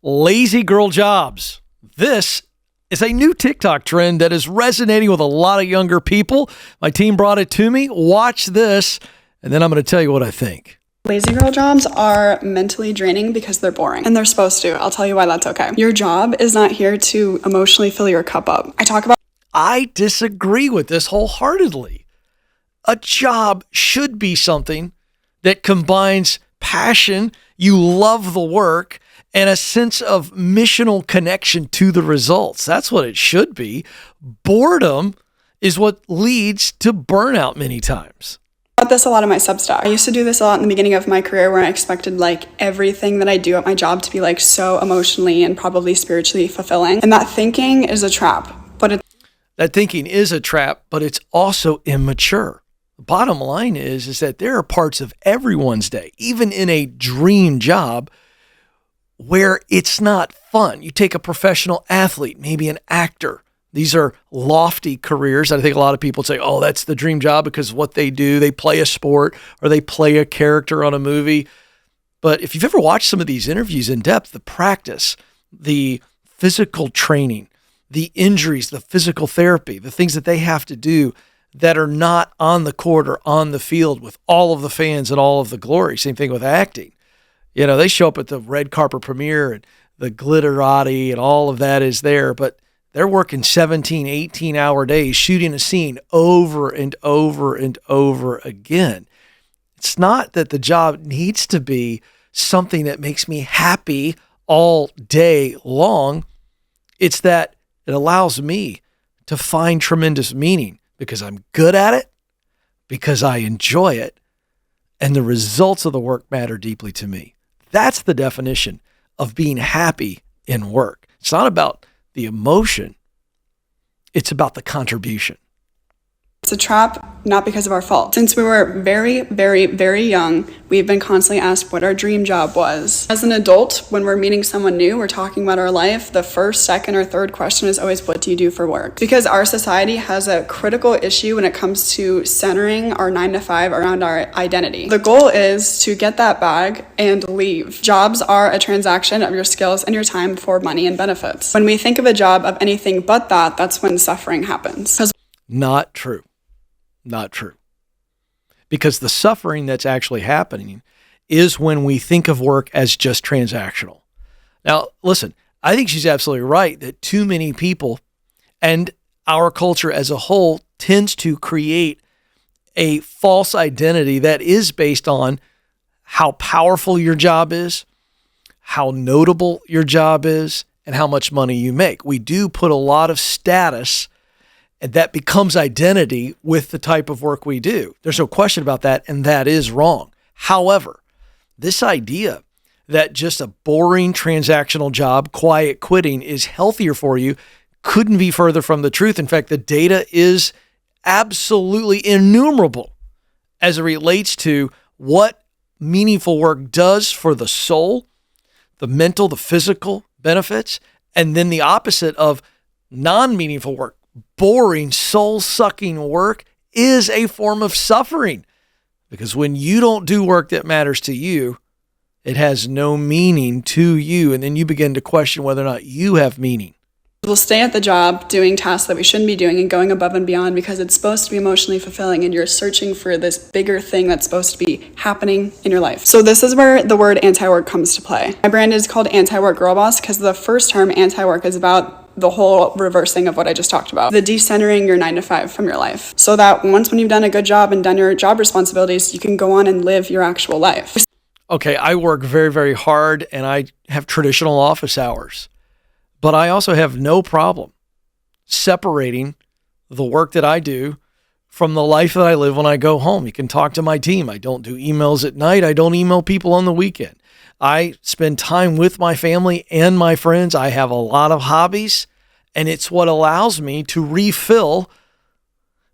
Lazy girl jobs. This is a new TikTok trend that is resonating with a lot of younger people. My team brought it to me. Watch this, and then I'm going to tell you what I think. Lazy girl jobs are mentally draining because they're boring, and they're supposed to. I'll tell you why that's okay. Your job is not here to emotionally fill your cup up. I disagree with this wholeheartedly. A job should be something that combines passion, you love the work, and a sense of missional connection to the results. That's what it should be. Boredom is what leads to burnout many times. About this a lot in my Substack. I used to do this a lot in the beginning of my career where I expected everything that I do at my job to be so emotionally and probably spiritually fulfilling. And that thinking is a trap. That thinking is a trap, but it's also immature. The bottom line is that there are parts of everyone's day, even in a dream job, where it's not fun. You take a professional athlete, maybe an actor. These are lofty careers. I think a lot of people say, oh, that's the dream job because what they do, they play a sport or they play a character on a movie. But if you've ever watched some of these interviews in depth, the practice, the physical training, the injuries, the physical therapy, the things that they have to do that are not on the court or on the field with all of the fans and all of the glory. Same thing with acting. You know, they show up at the red carpet premiere and the glitterati and all of that is there, but they're working 17, 18-hour days shooting a scene over and over and over again. It's not that the job needs to be something that makes me happy all day long. It's that it allows me to find tremendous meaning because I'm good at it, because I enjoy it, and the results of the work matter deeply to me. That's the definition of being happy in work. It's not about the emotion. It's about the contribution. It's a trap, not because of our fault. Since we were very, very, very young, we've been constantly asked what our dream job was. As an adult, when we're meeting someone new, we're talking about our life, the first, second, or third question is always, what do you do for work? Because our society has a critical issue when it comes to centering our 9-to-5 around our identity. The goal is to get that bag and leave. Jobs are a transaction of your skills and your time for money and benefits. When we think of a job of anything but that, that's when suffering happens. Not true. Not true. Because the suffering that's actually happening is when we think of work as just transactional. Now, listen, I think she's absolutely right that too many people and our culture as a whole tends to create a false identity that is based on how powerful your job is, how notable your job is, and how much money you make. We do put a lot of status and that becomes identity with the type of work we do. There's no question about that, and that is wrong. However, this idea that just a boring transactional job, quiet quitting, is healthier for you couldn't be further from the truth. In fact, the data is absolutely innumerable as it relates to what meaningful work does for the soul, the mental, the physical benefits, and then the opposite of non-meaningful work. Boring, soul-sucking work is a form of suffering because when you don't do work that matters to you, it has no meaning to you, and then you begin to question whether or not you have meaning. We'll stay at the job doing tasks that we shouldn't be doing and going above and beyond because it's supposed to be emotionally fulfilling and you're searching for this bigger thing that's supposed to be happening in your life. So this is where the word anti-work comes to play. My brand is called Anti-Work Girl Boss because the first term, anti-work, is about the whole reversing of what I just talked about. The decentering your 9-to-5 from your life. So that once when you've done a good job and done your job responsibilities, you can go on and live your actual life. Okay, I work very, very hard and I have traditional office hours, but I also have no problem separating the work that I do from the life that I live when I go home. You can talk to my team. I don't do emails at night. I don't email people on the weekend. I spend time with my family and my friends. I have a lot of hobbies, and it's what allows me to refill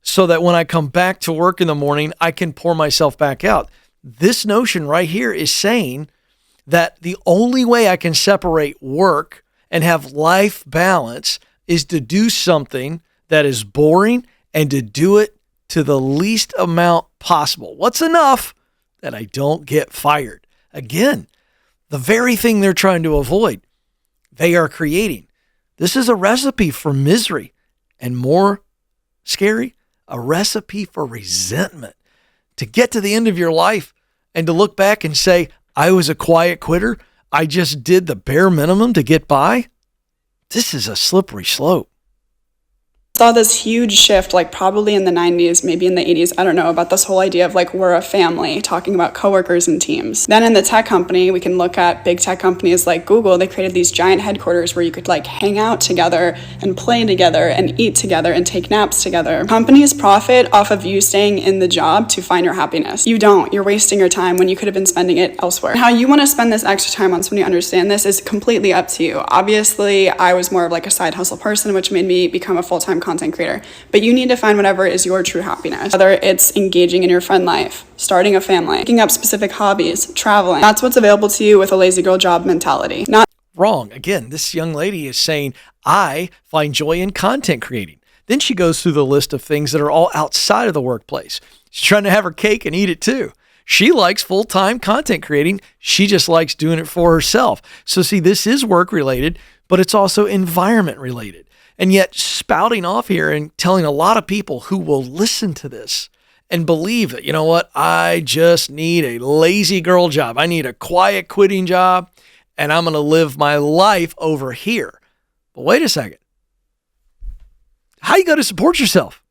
so that when I come back to work in the morning, I can pour myself back out. This notion right here is saying that the only way I can separate work and have life balance is to do something that is boring and to do it to the least amount possible. What's enough that I don't get fired? Again, the very thing they're trying to avoid. they are creating. This is a recipe for misery, and more scary, a recipe for resentment. To get to the end of your life and to look back and say, I was a quiet quitter, I just did the bare minimum to get by. This is a slippery slope. Saw this huge shift, like probably in the 90s, maybe in the 80s, I don't know, about this whole idea of like we're a family, talking about coworkers and teams. Then in the tech company, we can look at big tech companies like Google. They created these giant headquarters where you could like hang out together and play together and eat together and take naps together. Companies profit off of you staying in the job to find your happiness. You don't. You're wasting your time when you could have been spending it elsewhere. How you want to spend this extra time on somebody understand this is completely up to you. Obviously, I was more of like a side hustle person, which made me become a full-time content creator. But you need to find whatever is your true happiness. Whether it's engaging in your friend life, starting a family, picking up specific hobbies, traveling. That's what's available to you with a lazy girl job mentality. Not wrong. Again, this young lady is saying, I find joy in content creating. Then she goes through the list of things that are all outside of the workplace. She's trying to have her cake and eat it too. She likes full-time content creating. She just likes doing it for herself. So see, this is work related, but it's also environment related. And yet spouting off here and telling a lot of people who will listen to this and believe that, you know what, I just need a lazy girl job. I need a quiet quitting job and I'm going to live my life over here. But wait a second. How are you going to support yourself?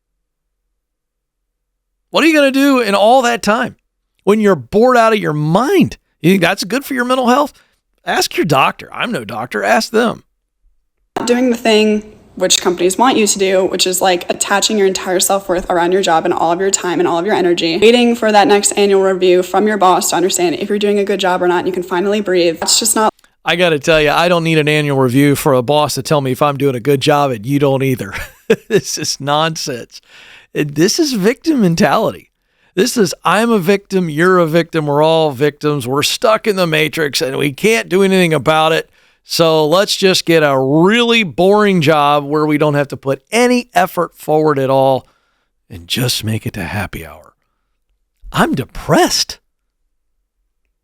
What are you going to do in all that time when you're bored out of your mind? You think that's good for your mental health? Ask your doctor. I'm no doctor. Ask them. doing the thing which companies want you to do, which is like attaching your entire self-worth around your job and all of your time and all of your energy, waiting for that next annual review from your boss to understand if you're doing a good job or not, and you can finally breathe. That's just not. I got to tell you, I don't need an annual review for a boss to tell me if I'm doing a good job, and you don't either. This is nonsense. This is victim mentality. This is, I'm a victim, you're a victim, we're all victims, we're stuck in the matrix, and we can't do anything about it. So let's just get a really boring job where we don't have to put any effort forward at all and just make it to happy hour. I'm depressed.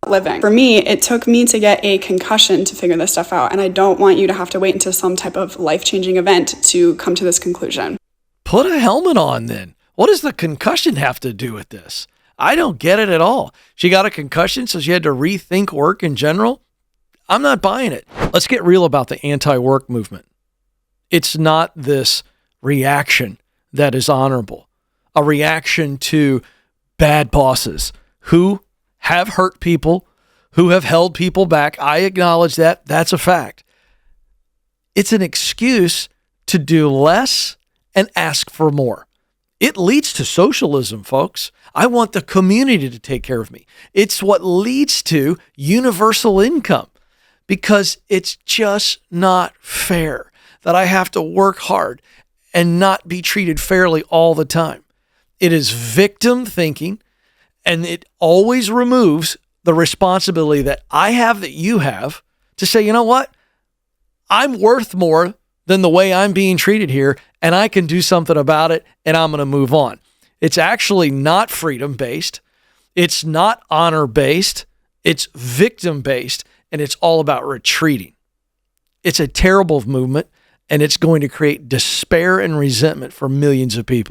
Living. For me, it took me to get a concussion to figure this stuff out, and I don't want you to have to wait until some type of life-changing event to come to this conclusion. Put a helmet on then. What does the concussion have to do with this? I don't get it at all. She got a concussion, so she had to rethink work in general. I'm not buying it. Let's get real about the anti-work movement. It's not this reaction that is honorable, a reaction to bad bosses who have hurt people, who have held people back. I acknowledge that. That's a fact. It's an excuse to do less and ask for more. It leads to socialism, folks. I want the community to take care of me. It's what leads to universal income, because it's just not fair that I have to work hard and not be treated fairly all the time. It is victim thinking, and it always removes the responsibility that I have, that you have, to say, you know what? I'm worth more than the way I'm being treated here, and I can do something about it, and I'm going to move on. It's actually not freedom-based. It's not honor-based. It's victim-based, and it's all about retreating. It's a terrible movement, and it's going to create despair and resentment for millions of people.